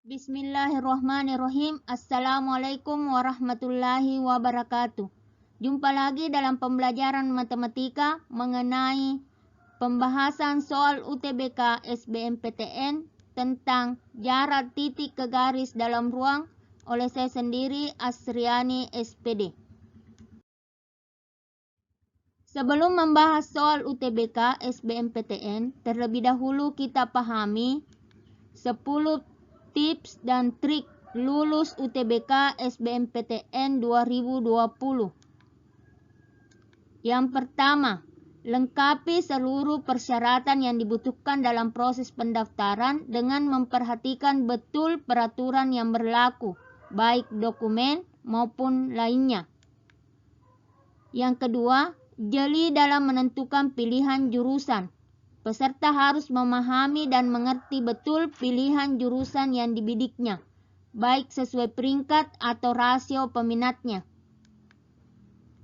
Bismillahirrahmanirrahim. Assalamualaikum warahmatullahi wabarakatuh. Jumpa lagi dalam pembelajaran matematika mengenai pembahasan soal UTBK SBMPTN tentang jarak titik ke garis dalam ruang oleh saya sendiri, Asriani SPD. Sebelum membahas soal UTBK SBMPTN, terlebih dahulu kita pahami 10 tips dan trik lulus UTBK SBMPTN 2020. Yang pertama, lengkapi seluruh persyaratan yang dibutuhkan dalam proses pendaftaran dengan memperhatikan betul peraturan yang berlaku, baik dokumen maupun lainnya. Yang kedua, jeli dalam menentukan pilihan jurusan. Peserta harus memahami dan mengerti betul pilihan jurusan yang dibidiknya, baik sesuai peringkat atau rasio peminatnya.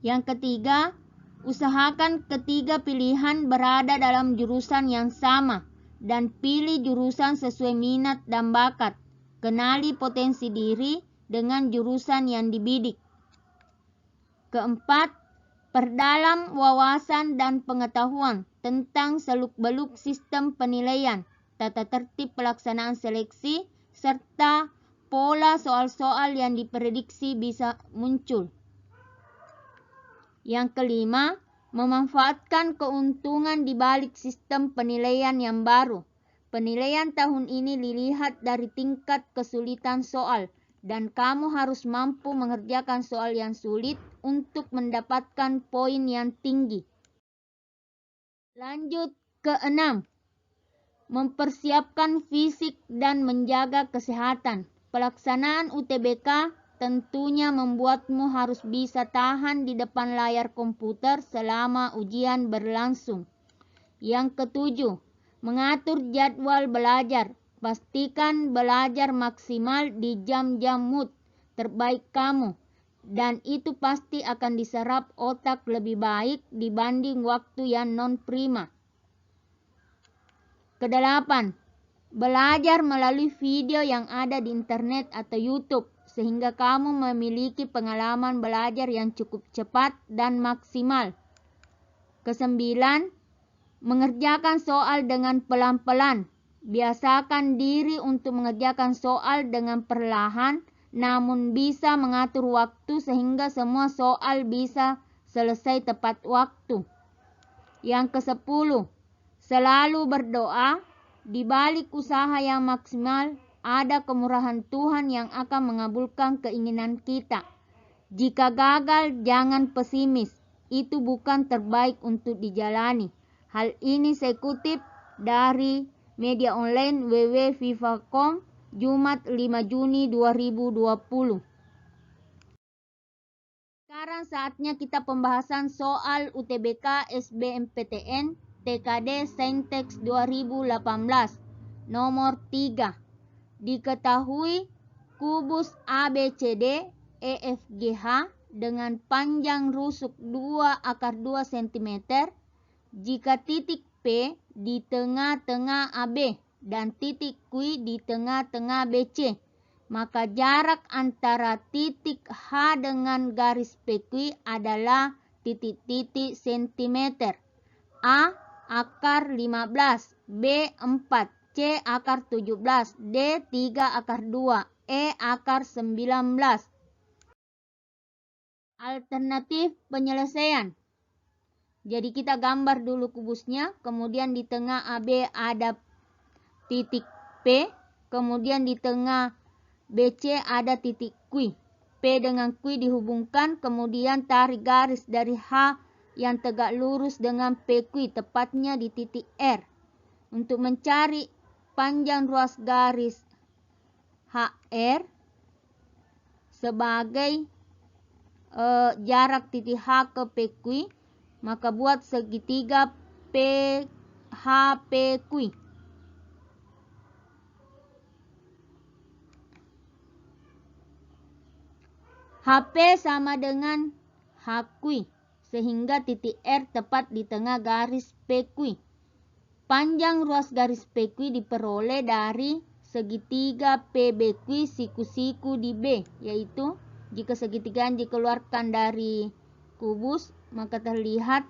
Yang ketiga, usahakan ketiga pilihan berada dalam jurusan yang sama dan pilih jurusan sesuai minat dan bakat. Kenali potensi diri dengan jurusan yang dibidik. Keempat, perdalam wawasan dan pengetahuan tentang seluk-beluk sistem penilaian, tata tertib pelaksanaan seleksi, serta pola soal-soal yang diprediksi bisa muncul. Yang kelima, memanfaatkan keuntungan di balik sistem penilaian yang baru. Penilaian tahun ini dilihat dari tingkat kesulitan soal, dan kamu harus mampu mengerjakan soal yang sulit untuk mendapatkan poin yang tinggi. Lanjut ke 6. Mempersiapkan fisik dan menjaga kesehatan. Pelaksanaan UTBK tentunya membuatmu harus bisa tahan di depan layar komputer selama ujian berlangsung. Yang ketujuh, mengatur jadwal belajar. Pastikan belajar maksimal di jam-jam mood terbaik kamu, dan itu pasti akan diserap otak lebih baik dibanding waktu yang non-prima. Kedelapan, belajar melalui video yang ada di internet atau YouTube, sehingga kamu memiliki pengalaman belajar yang cukup cepat dan maksimal. Kesembilan, mengerjakan soal dengan pelan-pelan. Biasakan diri untuk mengerjakan soal dengan perlahan, namun bisa mengatur waktu sehingga semua soal bisa selesai tepat waktu. Yang ke-10, selalu berdoa. Di balik usaha yang maksimal, ada kemurahan Tuhan yang akan mengabulkan keinginan kita. Jika gagal, jangan pesimis. Itu bukan terbaik untuk dijalani. Hal ini saya kutip dari media online www.viva.com Jumat 5 Juni 2020. Sekarang saatnya kita pembahasan soal UTBK SBMPTN TKD Saintex 2018 nomor 3. Diketahui kubus ABCD EFGH dengan panjang rusuk 2/2 cm jika titik P di tengah-tengah AB dan titik Q di tengah-tengah BC, maka jarak antara titik H dengan garis PQ adalah titik-titik cm. A akar 15, B 4, C akar 17, D 3/2, E akar 19. Alternatif penyelesaian. Jadi kita gambar dulu kubusnya, kemudian di tengah AB ada titik P, kemudian di tengah BC ada titik Q. P dengan Q dihubungkan, kemudian tarik garis dari H yang tegak lurus dengan PQ, tepatnya di titik R. Untuk mencari panjang ruas garis HR sebagai jarak titik H ke PQ, maka buat segitiga PHPQ. HP sama dengan HQ, sehingga titik R tepat di tengah garis PQ. Panjang ruas garis PQ diperoleh dari segitiga PBQ siku-siku di B, yaitu jika segitiga yang dikeluarkan dari kubus, maka terlihat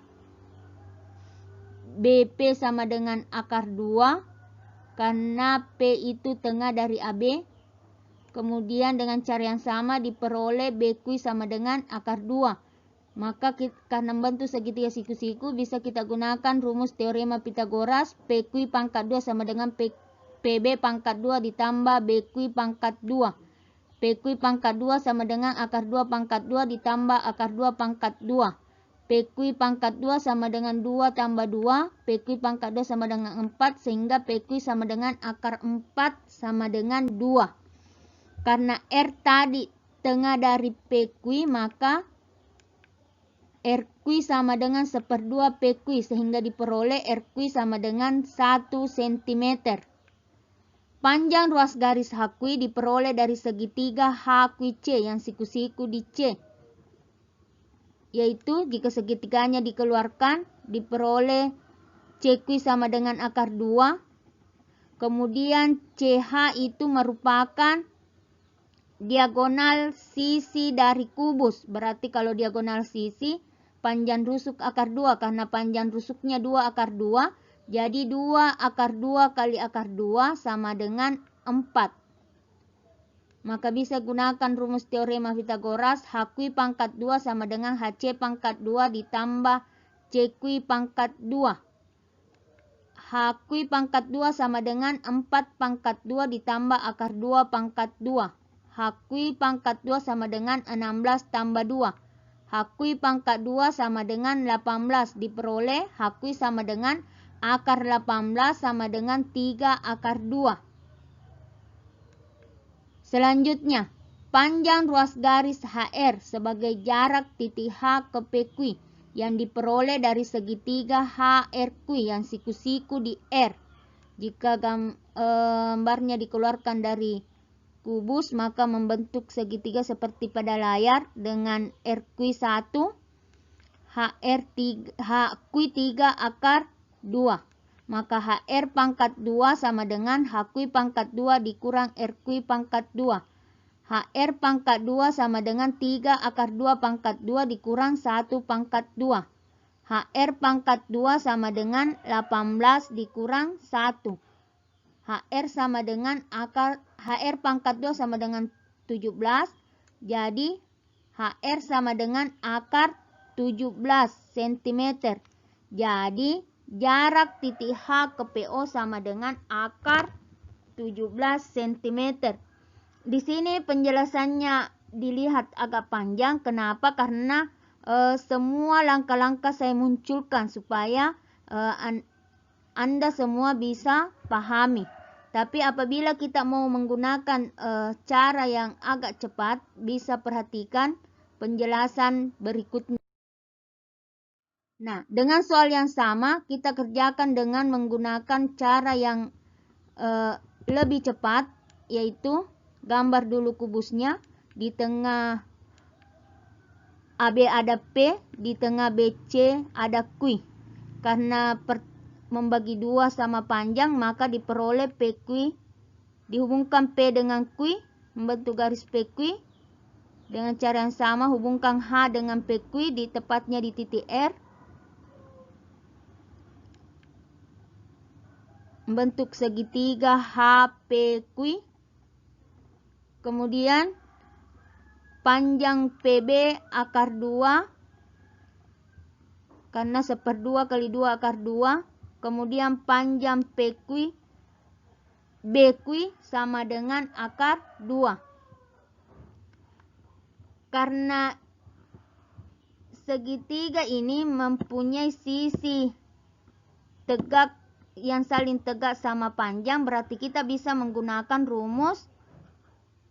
BP sama dengan akar 2 karena P itu tengah dari AB. Kemudian dengan cara yang sama diperoleh BQ sama dengan akar 2. Maka karena membentuk segitiga siku-siku bisa kita gunakan rumus teorema Pitagoras. PQ pangkat 2 sama dengan PB pangkat 2 ditambah BQ pangkat 2. PQ pangkat 2 sama dengan akar 2 pangkat 2 ditambah akar 2 pangkat 2. PQ pangkat 2 sama dengan 2 tambah 2. PQ pangkat 2 sama dengan 4. Sehingga PQ sama dengan akar 4 sama dengan 2. Karena R tadi tengah dari PQ, maka RQ sama dengan 1/2 PQ. Sehingga diperoleh RQ sama dengan 1 cm. Panjang ruas garis HQ diperoleh dari segitiga HQC yang siku-siku di C. Yaitu jika segitiganya dikeluarkan diperoleh CQ sama dengan akar 2. Kemudian CH itu merupakan diagonal sisi dari kubus. Berarti kalau diagonal sisi panjang rusuk akar 2 karena panjang rusuknya 2 akar 2. Jadi 2 akar 2 kali akar 2 sama dengan 4. Maka bisa gunakan rumus teorema Pitagoras. HQ pangkat 2 sama dengan HC pangkat 2 ditambah CQ pangkat 2. HQ pangkat 2 sama dengan 4 pangkat 2 ditambah akar 2 pangkat 2. HQ pangkat 2 sama dengan 16 tambah 2. HQ pangkat 2 sama dengan 18. Diperoleh HQ sama dengan akar 18 sama dengan 3 akar 2. Selanjutnya, panjang ruas garis HR sebagai jarak titik H ke PQ yang diperoleh dari segitiga HRQ yang siku-siku di R. Jika gambarnya dikeluarkan dari kubus, maka membentuk segitiga seperti pada layar dengan RQ1, HQ3 akar 2. Maka HR pangkat 2 sama dengan HQ pangkat 2 dikurang RQ pangkat 2. HR pangkat 2 sama dengan 3 akar 2 pangkat 2 dikurang 1 pangkat 2. HR pangkat 2 sama dengan 18 dikurang 1. HR sama dengan HR pangkat 2 sama dengan 17. Jadi HR sama dengan akar 17 cm. Jadi jarak titik H ke PO sama dengan akar 17 cm. Di sini penjelasannya dilihat agak panjang. Kenapa? Karena semua langkah-langkah saya munculkan supaya Anda semua bisa pahami. Tapi apabila kita mau menggunakan cara yang agak cepat, bisa perhatikan penjelasan berikutnya. Nah, dengan soal yang sama, kita kerjakan dengan menggunakan cara yang lebih cepat, yaitu gambar dulu kubusnya. Di tengah AB ada P, di tengah BC ada Q. Karena membagi 2 sama panjang, maka diperoleh PQ. Dihubungkan P dengan Q, membentuk garis PQ. Dengan cara yang sama, hubungkan H dengan PQ tepatnya di titik R. Membentuk segitiga HPQ. Kemudian panjang PB akar 2 karena 1/2 kali 2 akar 2. Kemudian panjang PQ BQ sama dengan akar 2. Karena segitiga ini mempunyai sisi tegak yang saling tegak sama panjang, berarti kita bisa menggunakan rumus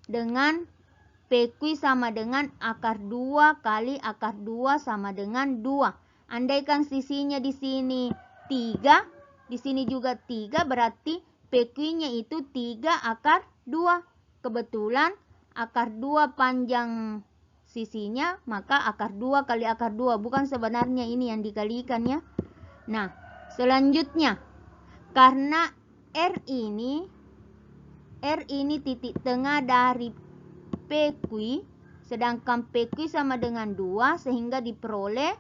dengan PQ sama dengan akar 2 kali akar 2 sama dengan 2. Andaikan sisinya di sini 3, di sini juga 3, berarti PQ-nya itu 3 akar 2. Kebetulan akar 2 panjang sisinya, maka akar 2 kali akar 2. Bukan sebenarnya ini yang dikalikan ya. Nah, selanjutnya, karena R ini R ini titik tengah dari PQ, sedangkan PQ sama dengan 2, sehingga diperoleh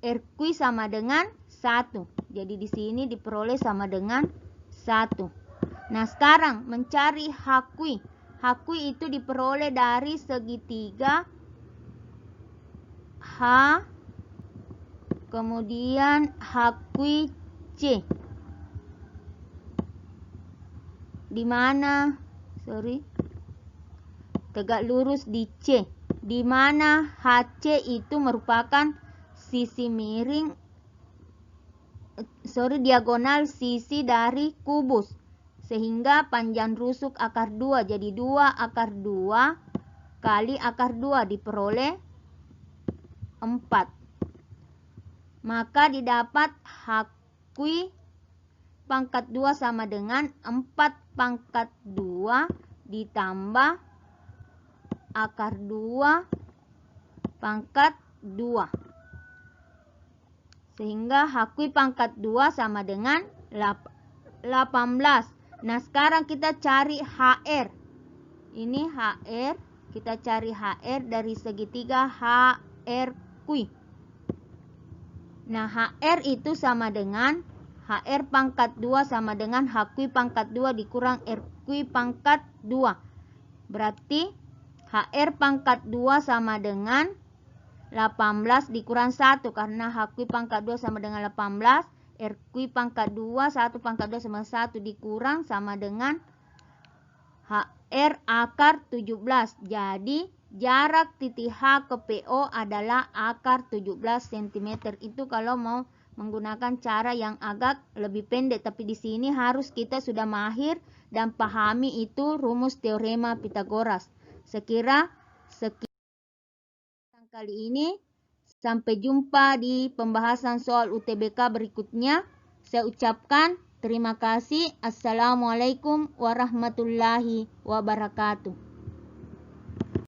RQ sama dengan 1. Jadi di sini diperoleh sama dengan 1. Nah, sekarang mencari HQ. HQ itu diperoleh dari segitiga H, kemudian HQ C. Di mana? Tegak lurus di C. Di mana HC itu merupakan sisi miring, diagonal sisi dari kubus. Sehingga panjang rusuk akar 2. Jadi 2 akar 2 kali akar 2 diperoleh 4. Maka didapat HQ pangkat 2 sama dengan 4 pangkat 2 ditambah akar 2 pangkat 2. Sehingga HQ pangkat 2 sama dengan 18. Nah, sekarang kita cari HR. Ini HR. Kita cari HR dari segitiga HRQ. Nah, HR itu sama dengan HR pangkat 2 sama dengan HQ pangkat 2 dikurang RQ pangkat 2. Berarti HR pangkat 2 sama dengan 18 dikurang 1. Karena HQ pangkat 2 sama dengan 18. RQ pangkat 2, 1 pangkat 2 sama 1 dikurang sama dengan HR akar 17. Jadi jarak titik H ke PO adalah akar 17 cm. Itu kalau mau menggunakan cara yang agak lebih pendek. Tapi di sini harus kita sudah mahir dan pahami itu rumus teorema Pitagoras. Sekian kali ini. Sampai jumpa di pembahasan soal UTBK berikutnya. Saya ucapkan terima kasih. Assalamualaikum warahmatullahi wabarakatuh.